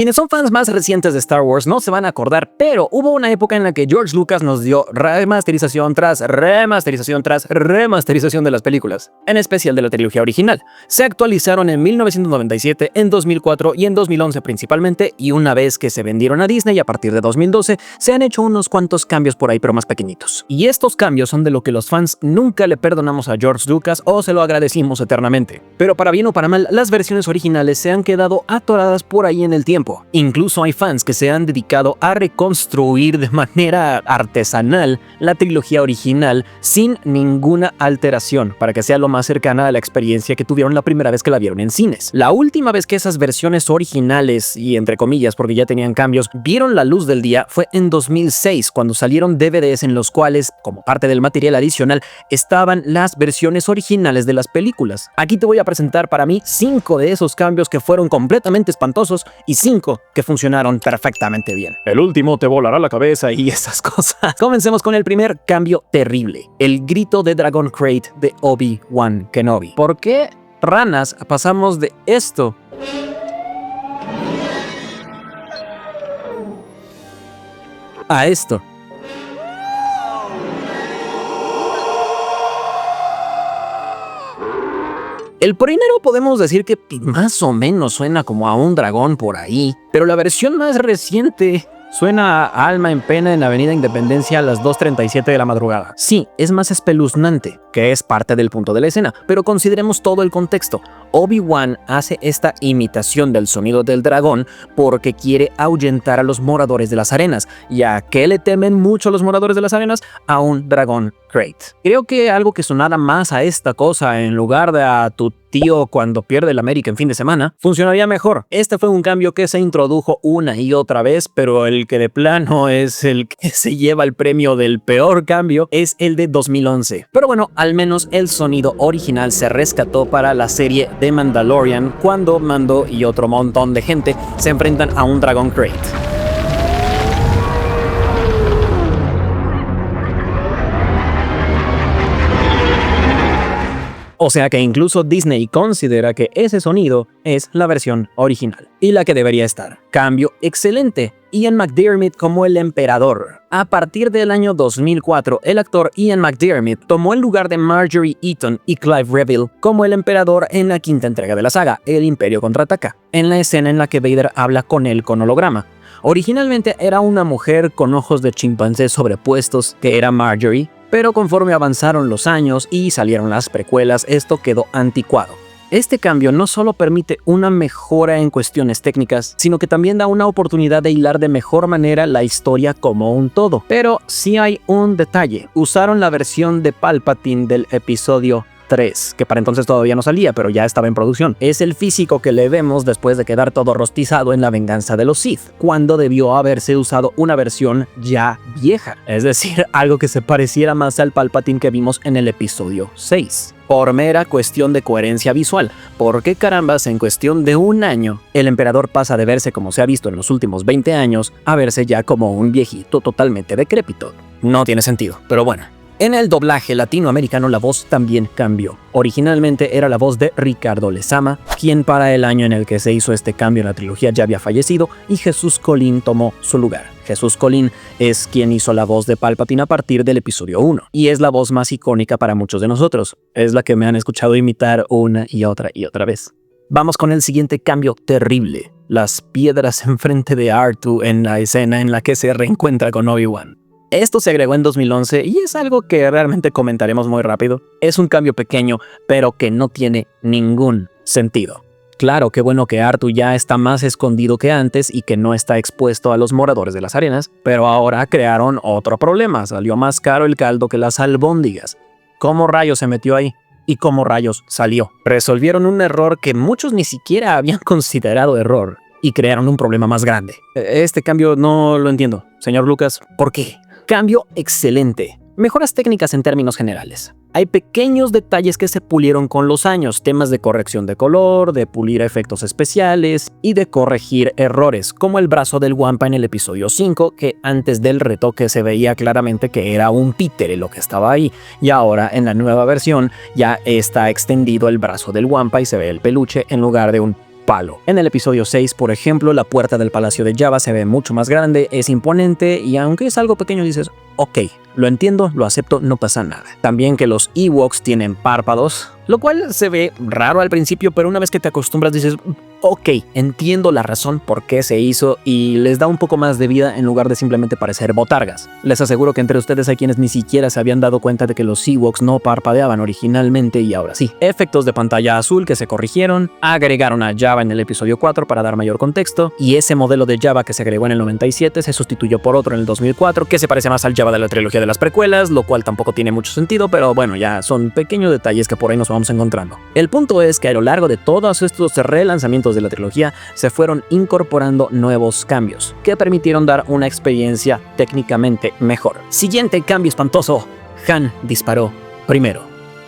Quienes son fans más recientes de Star Wars no se van a acordar, pero hubo una época en la que George Lucas nos dio remasterización tras remasterización tras remasterización de las películas, en especial de la trilogía original. Se actualizaron en 1997, en 2004 y en 2011 principalmente, y una vez que se vendieron a Disney a partir de 2012, se han hecho unos cuantos cambios por ahí, pero más pequeñitos. Y estos cambios son de lo que los fans nunca le perdonamos a George Lucas o se lo agradecimos eternamente. Pero para bien o para mal, las versiones originales se han quedado atoradas por ahí en el tiempo. Incluso hay fans que se han dedicado a reconstruir de manera artesanal la trilogía original sin ninguna alteración para que sea lo más cercana a la experiencia que tuvieron la primera vez que la vieron en cines. La última vez que esas versiones originales, y entre comillas porque ya tenían cambios, vieron la luz del día fue en 2006, cuando salieron DVDs en los cuales, como parte del material adicional, estaban las versiones originales de las películas. Aquí te voy a presentar para mí 5 de esos cambios que fueron completamente espantosos y 5 que funcionaron perfectamente bien. El último te volará la cabeza y esas cosas. Comencemos con el primer cambio terrible: el grito de Dragon Crate de Obi-Wan Kenobi. ¿Por qué ranas pasamos de esto a esto? El primero podemos decir que más o menos suena como a un dragón por ahí, pero la versión más reciente suena a alma en pena en Avenida Independencia a las 2:37 de la madrugada. Sí, es más espeluznante, que es parte del punto de la escena, pero consideremos todo el contexto. Obi-Wan hace esta imitación del sonido del dragón porque quiere ahuyentar a los moradores de las arenas. ¿Y a qué le temen mucho los moradores de las arenas? A un Dragon Crate. Creo que algo que sonara más a esta cosa en lugar de a tu tío cuando pierde el América en fin de semana, funcionaría mejor. Este fue un cambio que se introdujo una y otra vez, pero el que de plano es el que se lleva el premio del peor cambio es el de 2011. Pero bueno, al menos el sonido original se rescató para la serie de Mandalorian cuando Mando y otro montón de gente se enfrentan a un Dragon Crate. O sea que incluso Disney considera que ese sonido es la versión original y la que debería estar. Cambio excelente: Ian McDiarmid como el emperador. A partir del año 2004, el actor Ian McDiarmid tomó el lugar de Marjorie Eaton y Clive Revill como el emperador en la quinta entrega de la saga, El Imperio Contraataca, en la escena en la que Vader habla con él con holograma. Originalmente era una mujer con ojos de chimpancé sobrepuestos, que era Marjorie, pero conforme avanzaron los años y salieron las precuelas, esto quedó anticuado. Este cambio no solo permite una mejora en cuestiones técnicas, sino que también da una oportunidad de hilar de mejor manera la historia como un todo. Pero sí hay un detalle: usaron la versión de Palpatine del episodio 3, que para entonces todavía no salía, pero ya estaba en producción. Es el físico que le vemos después de quedar todo rostizado en La Venganza de los Sith, cuando debió haberse usado una versión ya vieja, es decir, algo que se pareciera más al Palpatine que vimos en el episodio 6. Por mera cuestión de coherencia visual. ¿Por qué carambas en cuestión de un año el emperador pasa de verse como se ha visto en los últimos 20 años a verse ya como un viejito totalmente decrépito? No tiene sentido, pero bueno. En el doblaje latinoamericano la voz también cambió. Originalmente era la voz de Ricardo Lezama, quien para el año en el que se hizo este cambio en la trilogía ya había fallecido, y Jesús Colín tomó su lugar. Jesús Colín es quien hizo la voz de Palpatine a partir del episodio 1, y es la voz más icónica para muchos de nosotros. Es la que me han escuchado imitar una y otra vez. Vamos con el siguiente cambio terrible: las piedras enfrente de R2 en la escena en la que se reencuentra con Obi-Wan. Esto se agregó en 2011 y es algo que realmente comentaremos muy rápido. Es un cambio pequeño, pero que no tiene ningún sentido. Claro, qué bueno que R2 ya está más escondido que antes y que no está expuesto a los moradores de las arenas, pero ahora crearon otro problema. Salió más caro el caldo que las albóndigas. ¿Cómo rayos se metió ahí? ¿Y cómo rayos salió? Resolvieron un error que muchos ni siquiera habían considerado error y crearon un problema más grande. Este cambio no lo entiendo. Señor Lucas, ¿por qué? Cambio excelente. Mejoras técnicas en términos generales. Hay pequeños detalles que se pulieron con los años, temas de corrección de color, de pulir efectos especiales y de corregir errores, como el brazo del Wampa en el episodio 5, que antes del retoque se veía claramente que era un títere lo que estaba ahí, y ahora en la nueva versión ya está extendido el brazo del Wampa y se ve el peluche en lugar de un palo. En el episodio 6, por ejemplo, la puerta del palacio de Jabba se ve mucho más grande, es imponente y aunque es algo pequeño dices, ok, lo entiendo, lo acepto, no pasa nada. También que los Ewoks tienen párpados, lo cual se ve raro al principio, pero una vez que te acostumbras dices, ok, entiendo la razón por qué se hizo y les da un poco más de vida en lugar de simplemente parecer botargas. Les aseguro que entre ustedes hay quienes ni siquiera se habían dado cuenta de que los Ewoks no parpadeaban originalmente y ahora sí. Efectos de pantalla azul que se corrigieron, agregaron a Jabba en el episodio 4 para dar mayor contexto y ese modelo de Jabba que se agregó en el 97 se sustituyó por otro en el 2004 que se parece más al Jabba de la trilogía de las precuelas, lo cual tampoco tiene mucho sentido, pero bueno, ya son pequeños detalles que por ahí nos vamos encontrando. El punto es que a lo largo de todos estos relanzamientos de la trilogía se fueron incorporando nuevos cambios que permitieron dar una experiencia técnicamente mejor. Siguiente cambio espantoso: Han disparó primero.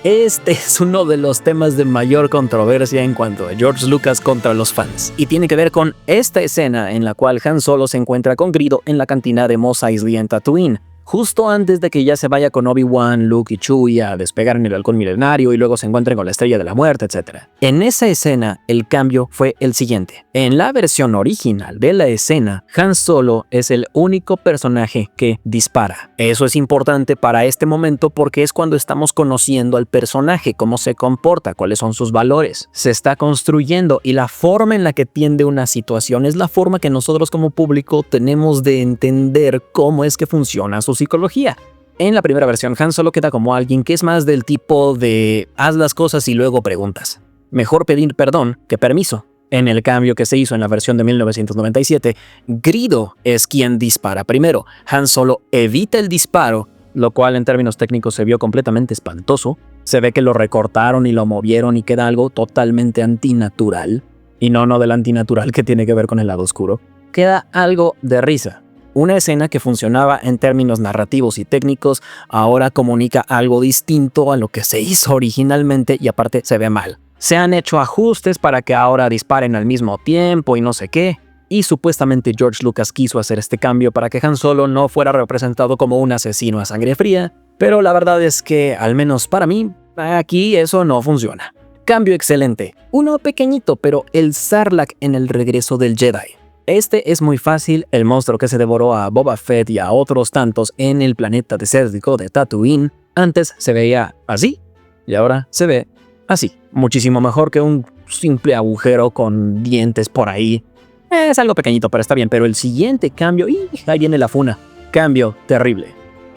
Este es uno de los temas de mayor controversia en cuanto a George Lucas contra los fans, y tiene que ver con esta escena en la cual Han Solo se encuentra con Greedo en la cantina de Mos Eisley en Tatooine, justo antes de que ya se vaya con Obi-Wan, Luke y Chewie a despegar en el halcón milenario y luego se encuentren con la estrella de la muerte, etc. En esa escena, el cambio fue el siguiente. En la versión original de la escena, Han Solo es el único personaje que dispara. Eso es importante para este momento porque es cuando estamos conociendo al personaje, cómo se comporta, cuáles son sus valores. Se está construyendo y la forma en la que tiende una situación es la forma que nosotros como público tenemos de entender cómo es que funciona su psicología. En la primera versión, Han Solo queda como alguien que es más del tipo de haz las cosas y luego preguntas. Mejor pedir perdón que permiso. En el cambio que se hizo en la versión de 1997, Greedo es quien dispara primero. Han Solo evita el disparo, lo cual en términos técnicos se vio completamente espantoso. Se ve que lo recortaron y lo movieron y queda algo totalmente antinatural. Y no del antinatural que tiene que ver con el lado oscuro. Queda algo de risa. Una escena que funcionaba en términos narrativos y técnicos ahora comunica algo distinto a lo que se hizo originalmente y aparte se ve mal. Se han hecho ajustes para que ahora disparen al mismo tiempo y no sé qué. Y supuestamente George Lucas quiso hacer este cambio para que Han Solo no fuera representado como un asesino a sangre fría. Pero la verdad es que, al menos para mí, aquí eso no funciona. Cambio excelente. Uno pequeñito, pero el Sarlacc en el regreso del Jedi. Este es muy fácil, el monstruo que se devoró a Boba Fett y a otros tantos en el planeta desértico de Tatooine, antes se veía así y ahora se ve así. Muchísimo mejor que un simple agujero con dientes por ahí. Es algo pequeñito, pero está bien, pero el siguiente cambio, y ahí viene la funa. Cambio terrible.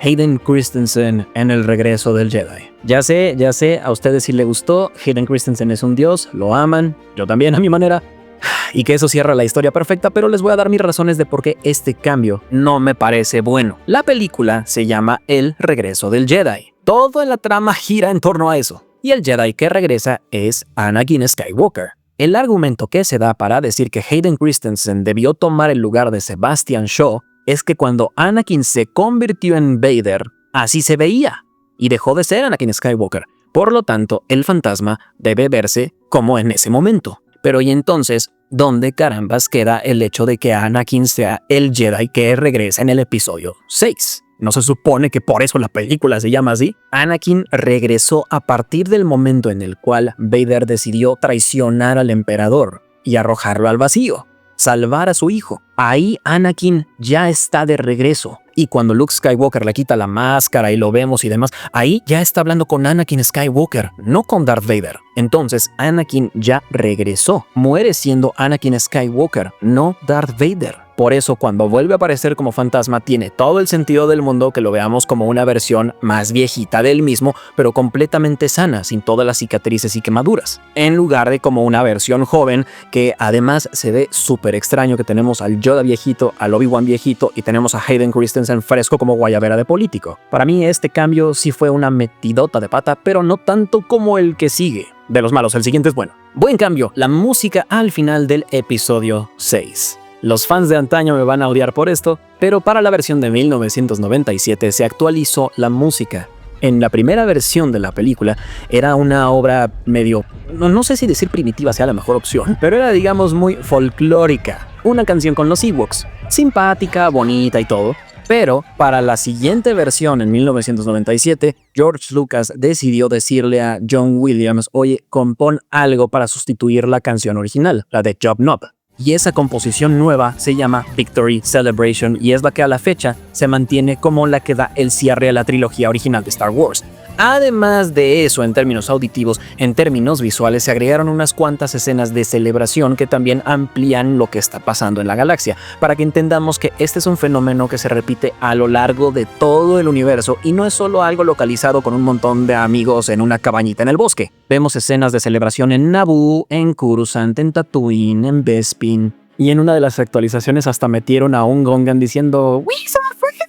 Hayden Christensen en el regreso del Jedi. Ya sé, a ustedes sí les gustó, Hayden Christensen es un dios, lo aman, yo también a mi manera. Y que eso cierra la historia perfecta, pero les voy a dar mis razones de por qué este cambio no me parece bueno. La película se llama El regreso del Jedi. Toda la trama gira en torno a eso. Y el Jedi que regresa es Anakin Skywalker. El argumento que se da para decir que Hayden Christensen debió tomar el lugar de Sebastian Shaw es que cuando Anakin se convirtió en Vader, así se veía, y dejó de ser Anakin Skywalker. Por lo tanto, el fantasma debe verse como en ese momento. Pero ¿y entonces dónde carambas queda el hecho de que Anakin sea el Jedi que regresa en el episodio 6? ¿No se supone que por eso la película se llama así? Anakin regresó a partir del momento en el cual Vader decidió traicionar al emperador y arrojarlo al vacío, salvar a su hijo. Ahí Anakin ya está de regreso. Y cuando Luke Skywalker le quita la máscara y lo vemos y demás, ahí ya está hablando con Anakin Skywalker, no con Darth Vader. Entonces Anakin ya regresó, muere siendo Anakin Skywalker, no Darth Vader. Por eso cuando vuelve a aparecer como fantasma tiene todo el sentido del mundo que lo veamos como una versión más viejita del mismo, pero completamente sana, sin todas las cicatrices y quemaduras, en lugar de como una versión joven que además se ve súper extraño, que tenemos al Yoda viejito, al Obi-Wan viejito y tenemos a Hayden Christensen fresco como guayabera de político. Para mí este cambio sí fue una metidota de pata, pero no tanto como el que sigue. De los malos, el siguiente es bueno. Buen cambio, la música al final del episodio 6. Los fans de antaño me van a odiar por esto, pero para la versión de 1997 se actualizó la música. En la primera versión de la película era una obra medio, no sé si decir primitiva sea la mejor opción, pero era digamos muy folclórica. Una canción con los Ewoks, simpática, bonita y todo, Pero para la siguiente versión en 1997, George Lucas decidió decirle a John Williams, oye, compón algo para sustituir la canción original, la de Job Knob. Y esa composición nueva se llama Victory Celebration y es la que a la fecha se mantiene como la que da el cierre a la trilogía original de Star Wars. Además de eso, en términos auditivos, en términos visuales, se agregaron unas cuantas escenas de celebración que también amplían lo que está pasando en la galaxia, para que entendamos que este es un fenómeno que se repite a lo largo de todo el universo y no es solo algo localizado con un montón de amigos en una cabañita en el bosque. Vemos escenas de celebración en Naboo, en Coruscant, en Tatooine, en Bespin, y en una de las actualizaciones hasta metieron a un Gungan diciendo "We saw friends".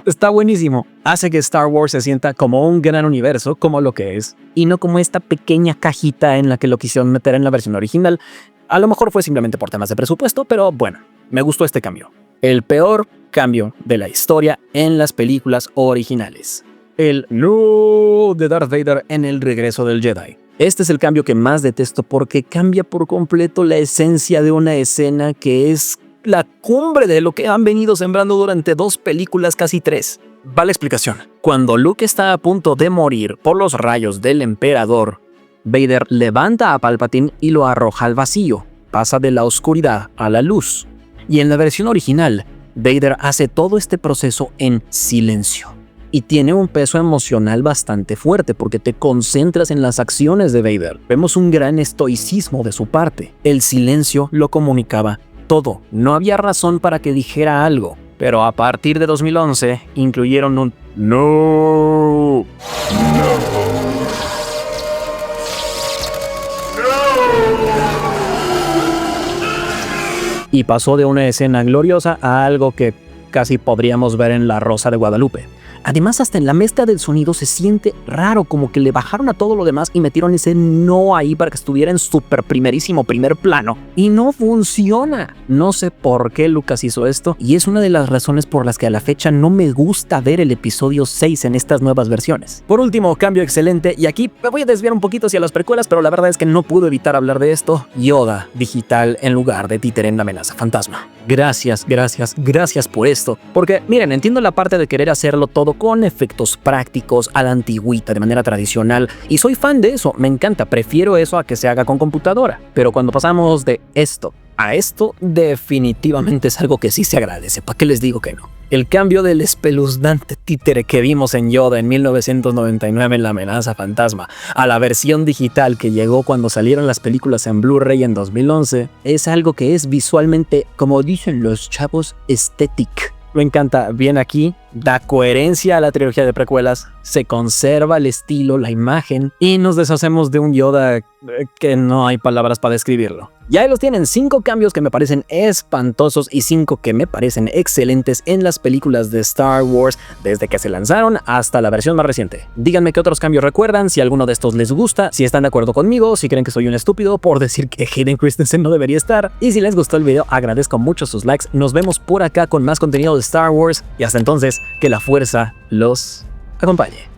Está buenísimo. Hace que Star Wars se sienta como un gran universo, como lo que es, y no como esta pequeña cajita en la que lo quisieron meter en la versión original. A lo mejor fue simplemente por temas de presupuesto, pero bueno, me gustó este cambio. El peor cambio de la historia en las películas originales. El no de Darth Vader en El regreso del Jedi. Este es el cambio que más detesto porque cambia por completo la esencia de una escena que es la cumbre de lo que han venido sembrando durante 2 películas, casi 3. Va la explicación. Cuando Luke está a punto de morir por los rayos del emperador, Vader levanta a Palpatine y lo arroja al vacío. Pasa de la oscuridad a la luz. Y en la versión original, Vader hace todo este proceso en silencio. Y tiene un peso emocional bastante fuerte porque te concentras en las acciones de Vader. Vemos un gran estoicismo de su parte. El silencio lo comunicaba todo. No había razón para que dijera algo. Pero a partir de 2011 incluyeron un no. Y pasó de una escena gloriosa a algo que casi podríamos ver en La Rosa de Guadalupe. Además, hasta en la mezcla del sonido se siente raro, como que le bajaron a todo lo demás y metieron ese no ahí para que estuviera en súper primerísimo primer plano. Y no funciona. No sé por qué Lucas hizo esto, y es una de las razones por las que a la fecha no me gusta ver el episodio 6 en estas nuevas versiones. Por último, cambio excelente, y aquí me voy a desviar un poquito hacia las precuelas, pero la verdad es que no pude evitar hablar de esto. Yoda digital en lugar de títere en La amenaza fantasma. Gracias por esto. Porque, miren, entiendo la parte de querer hacerlo todo con efectos prácticos a la antigüita, de manera tradicional, y soy fan de eso, me encanta, prefiero eso a que se haga con computadora. Pero cuando pasamos de esto a esto, definitivamente es algo que sí se agradece, ¿para qué les digo que no? El cambio del espeluznante títere que vimos en Yoda en 1999 en La amenaza fantasma a la versión digital que llegó cuando salieron las películas en Blu-ray en 2011 es algo que es visualmente, como dicen los chavos, estético. Me encanta. Bien aquí, da coherencia a la trilogía de precuelas, se conserva el estilo, la imagen, y nos deshacemos de un Yoda que no hay palabras para describirlo. Y ahí los tienen, 5 cambios que me parecen espantosos y 5 que me parecen excelentes en las películas de Star Wars desde que se lanzaron hasta la versión más reciente. Díganme qué otros cambios recuerdan, si alguno de estos les gusta, si están de acuerdo conmigo, si creen que soy un estúpido por decir que Hayden Christensen no debería estar. Y si les gustó el video, agradezco mucho sus likes. Nos vemos por acá con más contenido de Star Wars y hasta entonces, que la fuerza los acompañe.